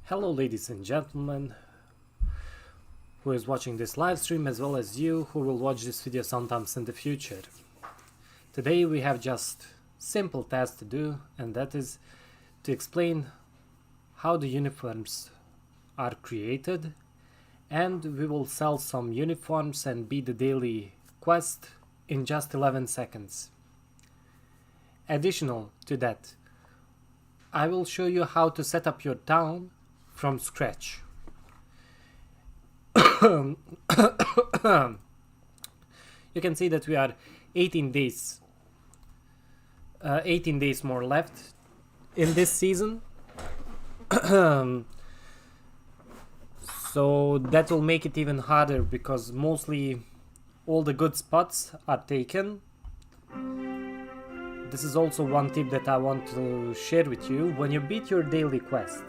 Hello ladies and gentlemen who is watching this live stream, as well as you who will watch this video sometimes in the future. Today we have just simple task to do, and that is to explain how the uniforms are created, and we will sell some uniforms and beat the daily quest in just 11 seconds. Additional to that, I will show you how to set up your town from scratch. You can see that we are 18 days more left in this season. So that will make it even harder, because mostly all the good spots are taken. This is also one tip that I want to share with you. When you beat your daily quest,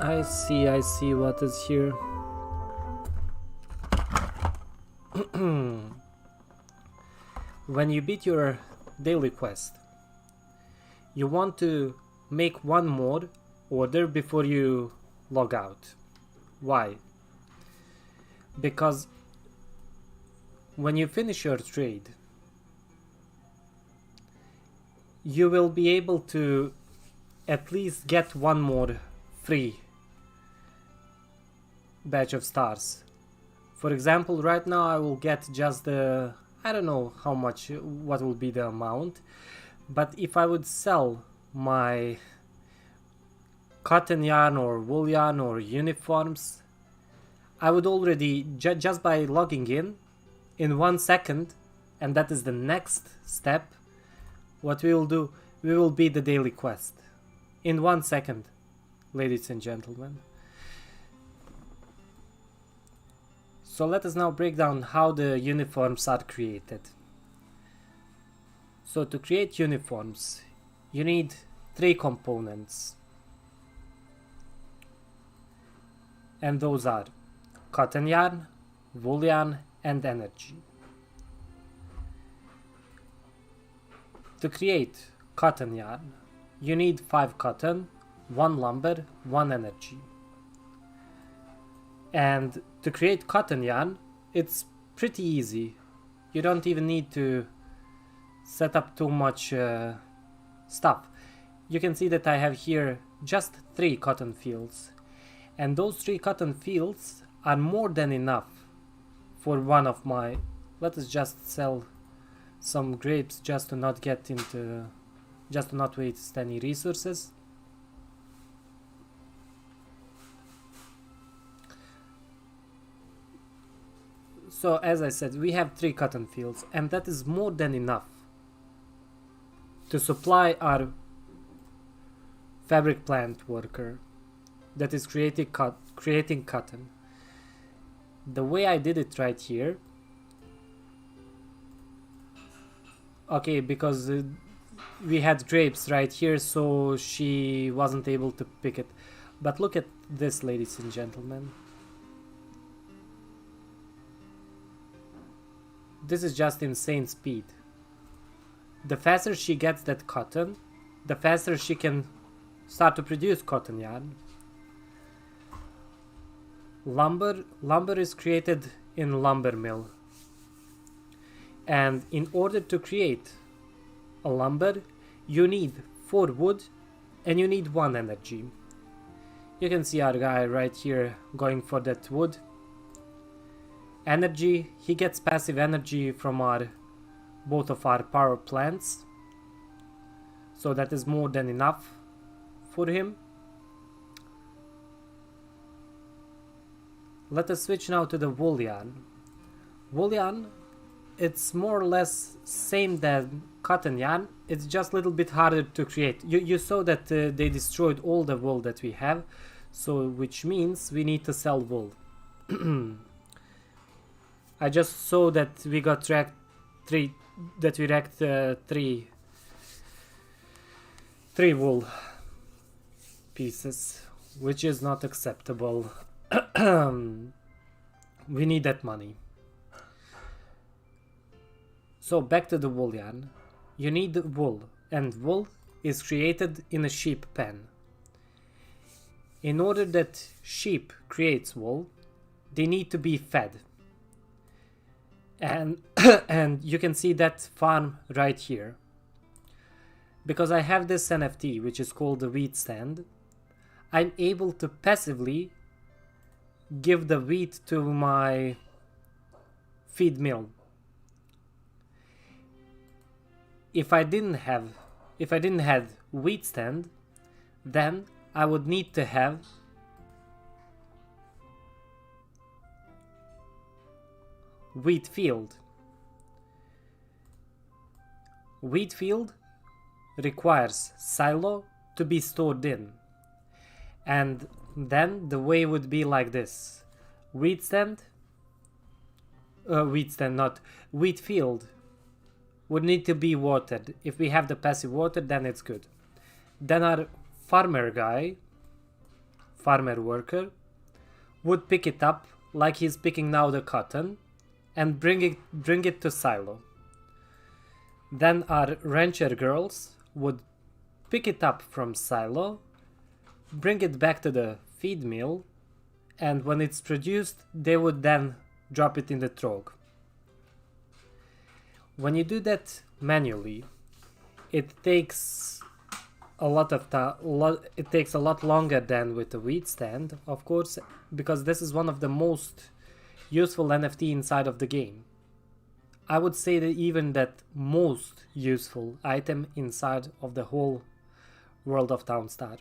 I see what is here. When you beat your daily quest, you want to make one more order before you log out. Why? Because when you finish your trade, you will be able to at least get one more free batch of stars. For example, right now I will get just the, I don't know how much, what will be the amount, but if I would sell my cotton yarn or wool yarn or uniforms, I would already, just by logging in 1 second, and that is the next step, what we will do, we will beat the daily quest in 1 second, ladies and gentlemen. So let us now break down how the uniforms are created. So to create uniforms, you need 3 components, and those are cotton yarn, wool yarn, and energy. To create cotton yarn, you need 5 cotton, 1 lumber, 1 energy. And to create cotton yarn, it's pretty easy. You don't even need to set up too much stuff. You can see that I have here just 3 cotton fields, and those 3 cotton fields are more than enough for one of my, let us just sell some grapes just to not get into, just to not waste any resources. So as I said, we have 3 cotton fields, and that is more than enough to supply our fabric plant worker that is creating cotton. The way I did it right here, okay, because we had grapes right here, so she wasn't able to pick it. But look at this, ladies and gentlemen. This is just insane speed. The faster she gets that cotton, the faster she can start to produce cotton yarn. Lumber is created in lumber mill, and in order to create a lumber, you need 4 wood and you need 1 energy. You can see our guy right here going for that wood. Energy, he gets passive energy from both of our power plants, so that is more than enough for him. Let us switch now to the wool yarn. Wool yarn, it's more or less same than cotton yarn, it's just a little bit harder to create. You saw that they destroyed all the wool that we have, so which means we need to sell wool. I just saw that we got wrecked 3 wool pieces, which is not acceptable. We need that money. So back to the wool yarn. You need wool, and wool is created in a sheep pen. In order that sheep creates wool, they need to be fed. And and you can see that farm right here. Because I have this NFT, which is called the wheat stand, I'm able to passively give the wheat to my feed mill. If I didn't have wheat stand, then I would need to have wheat field. Wheat field requires silo to be stored in, and then the way would be like this: wheat field would need to be watered. If we have the passive water, then it's good. Then our farmer worker would pick it up like he's picking now the cotton and bring it to silo. Then our rancher girls would pick it up from silo, bring it back to the feed mill, and when it's produced, they would then drop it in the trog. When you do that manually, it takes a lot of time. It takes a lot longer than with the wheat stand, of course, because this is one of the most useful NFT inside of the game. I would say that even that most useful item inside of the whole world of Townstar.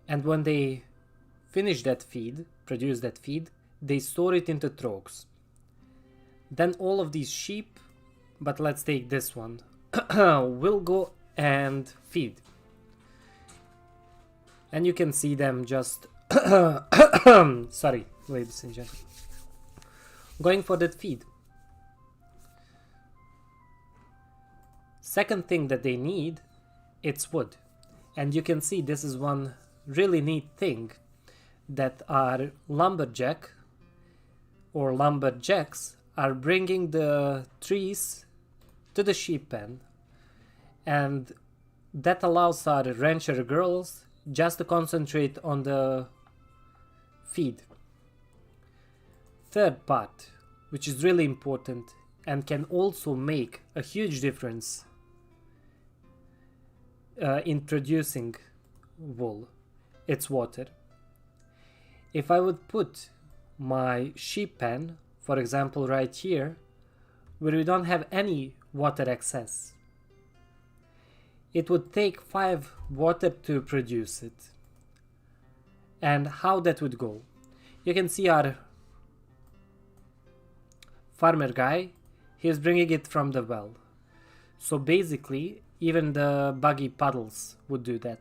And when they finish that feed, produce that feed, they store it into trogs. Then all of these sheep, but let's take this one, will go and feed. And you can see them just sorry, ladies and gentlemen, going for that feed. Second thing that they need, it's wood. And you can see this is one really neat thing, that our lumberjack or lumberjacks are bringing the trees to the sheep pen, and that allows our rancher girls just to concentrate on the feed. Third part, which is really important and can also make a huge difference in producing wool, it's water. If I would put my sheep pen, for example right here, where we don't have any water excess, it would take 5 water to produce it. And how that would go? You can see our farmer guy, he's bringing it from the well. So basically, even the buggy puddles would do that.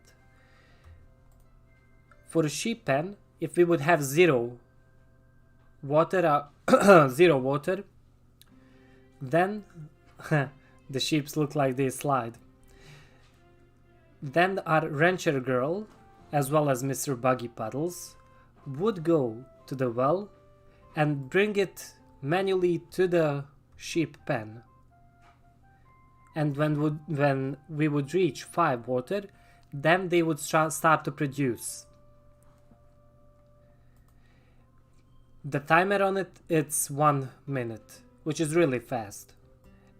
For a sheep pen, if we would have zero water, then the sheeps look like they slide. Then our rancher girl, as well as Mr. Buggy Puddles, would go to the well and bring it manually to the sheep pen. And when we would reach 5 water, then they would start to produce. The timer on it, it's 1 minute, which is really fast.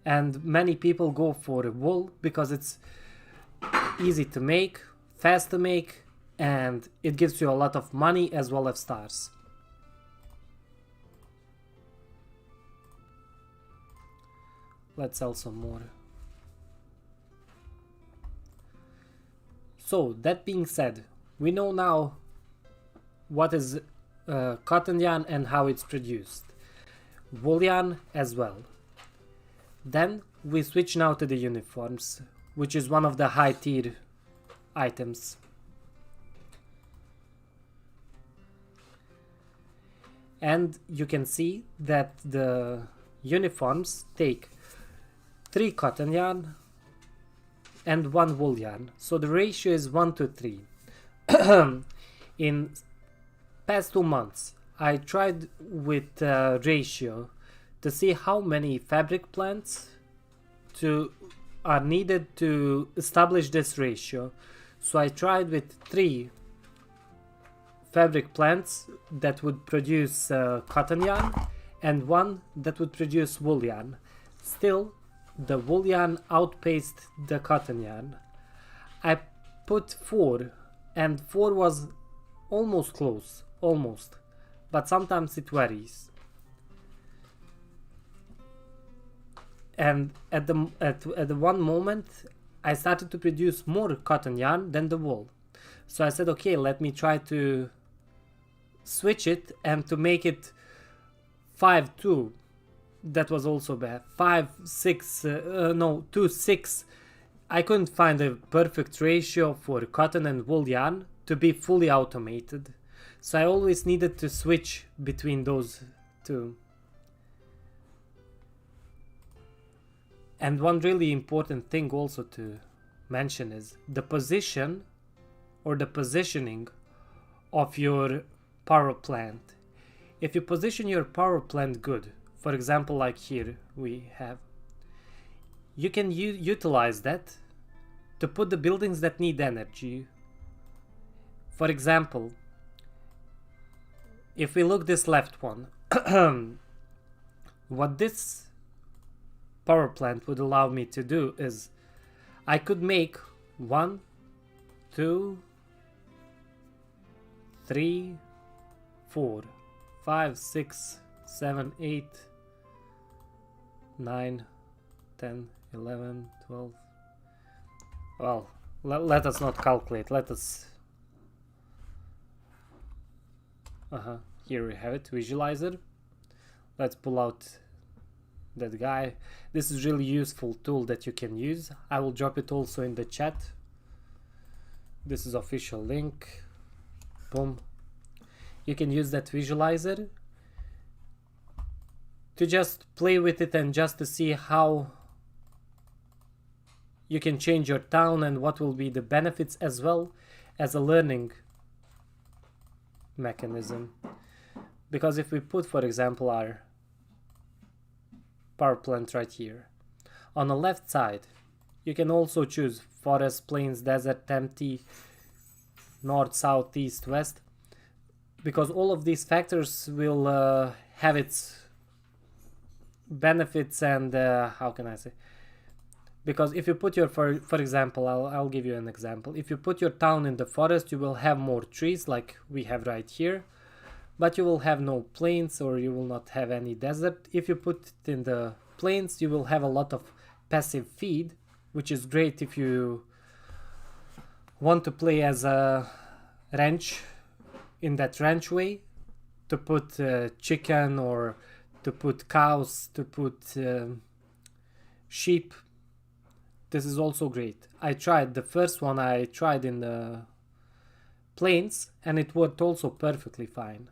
And many people go for wool because it's easy to make, fast to make, and it gives you a lot of money as well as stars. Let's sell some more. So that being said, we know now what is cotton yarn and how it's produced. Wool yarn as well. Then we switch now to the uniforms, which is one of the high tier items. And you can see that the uniforms take 3 cotton yarn and 1 wool yarn. So the ratio is 1 to 3. In past 2 months, I tried with ratio to see how many fabric plants needed to establish this ratio. So I tried with 3 fabric plants that would produce cotton yarn and 1 that would produce wool yarn. Still, the wool yarn outpaced the cotton yarn. I put 4, and 4 was almost close, almost, but sometimes it varies. And at the one moment I started to produce more cotton yarn than the wool. So I said, okay, let me try to switch it and to make it 5-2. That was also bad. 2-6. I couldn't find a perfect ratio for cotton and wool yarn to be fully automated. So I always needed to switch between those two. And one really important thing also to mention is the position or the positioning of your power plant. If you position your power plant good, for example, like here we have, you can utilize that to put the buildings that need energy. For example, if we look this left one, what this power plant would allow me to do is I could make 1, 2, 3, 4, 5, 6, 7, 8, 9, 10, 11, 12. Well, let us not calculate. Let us... Here we have it, visualizer. Let's pull out that guy. This is really useful tool that you can use. I will drop it also in the chat. This is official link. Boom. You can use that visualizer to just play with it and just to see how you can change your town and what will be the benefits, as well as a learning mechanism. Because if we put, for example, our power plant right here, on the left side you can also choose forest, plains, desert, empty, north, south, east, west, because all of these factors will have its benefits and how can I say, because if you put your, for example, I'll give you an example. If you put your town in the forest, you will have more trees like we have right here, but you will have no plains, or you will not have any desert. If you put it in the plains, you will have a lot of passive feed, which is great if you want to play as a ranch, in that ranch way, to put chicken, or to put cows, to put sheep. This is also great. I tried the first one, I tried in the plains, and it worked also perfectly fine.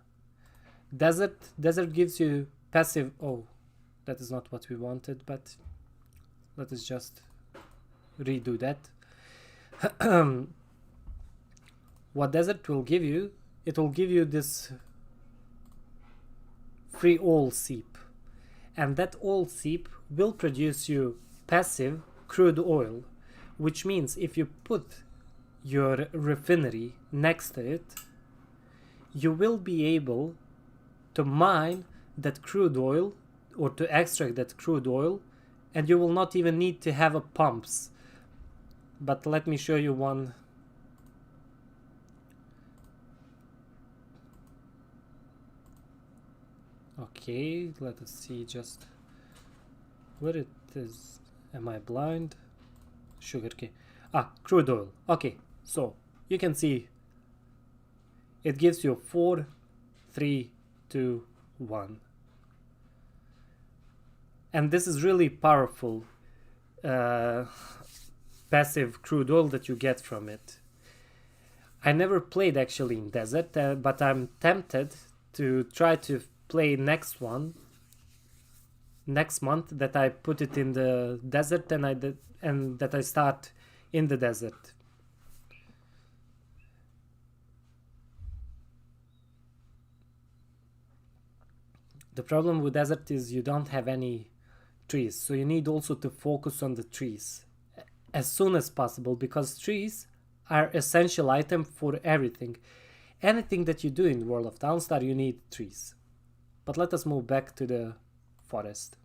Desert gives you passive... Oh, that is not what we wanted, but let us just redo that. What desert will give you, it will give you this free oil seep, and that oil seep will produce you passive crude oil, which means if you put your refinery next to it, you will be able to mine that crude oil, or to extract that crude oil, and you will not even need to have a pumps. But let me show you one. Okay, let us see just where it is. Am I blind? Sugarcane. Crude oil. Okay, so you can see it gives you 4, 3, 2, 1. And this is really powerful passive crude oil that you get from it. I never played actually in desert, but I'm tempted to try to play next month that I put it in the desert, and that I start in the desert. The problem with desert is you don't have any trees, so you need also to focus on the trees as soon as possible, because trees are essential item for everything. Anything that you do in the world of Downstar, you need trees. But let us move back to the forest.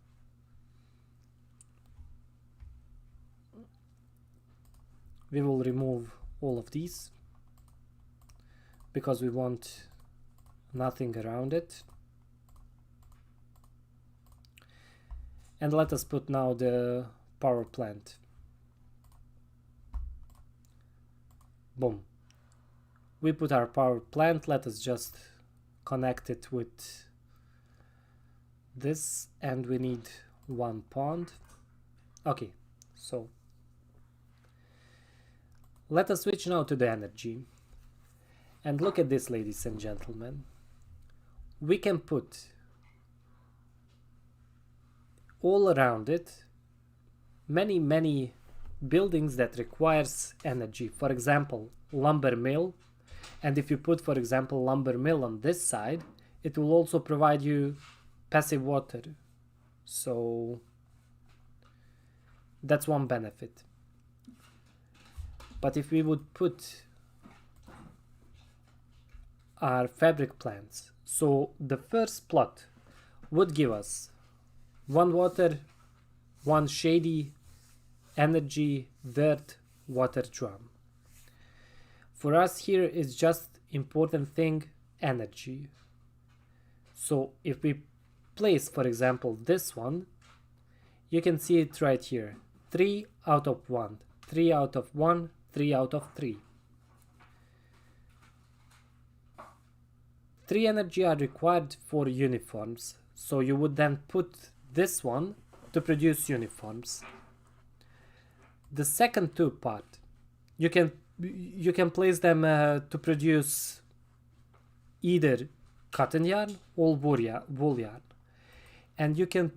We will remove all of these because we want nothing around it. And let us put now the power plant. Boom. We put our power plant. Let us just connect it with this, and we need one pond. Okay, so let us switch now to the energy. And look at this, ladies and gentlemen. We can put all around it many buildings that requires energy. For example, lumber mill. And if you put, for example, lumber mill on this side, it will also provide you passive water. So that's one benefit. But if we would put our fabric plants, so the first plot would give us one water, one shady, energy, dirt, water drum. For us here is just important thing, energy. So if we place, for example, this one, you can see it right here. 3 out of 1, 3 out of 1, 3 out of 3. 3 energy are required for uniforms. So you would then put this one to produce uniforms. The second 2 part, you can place them to produce either cotton yarn or wool yarn. And you can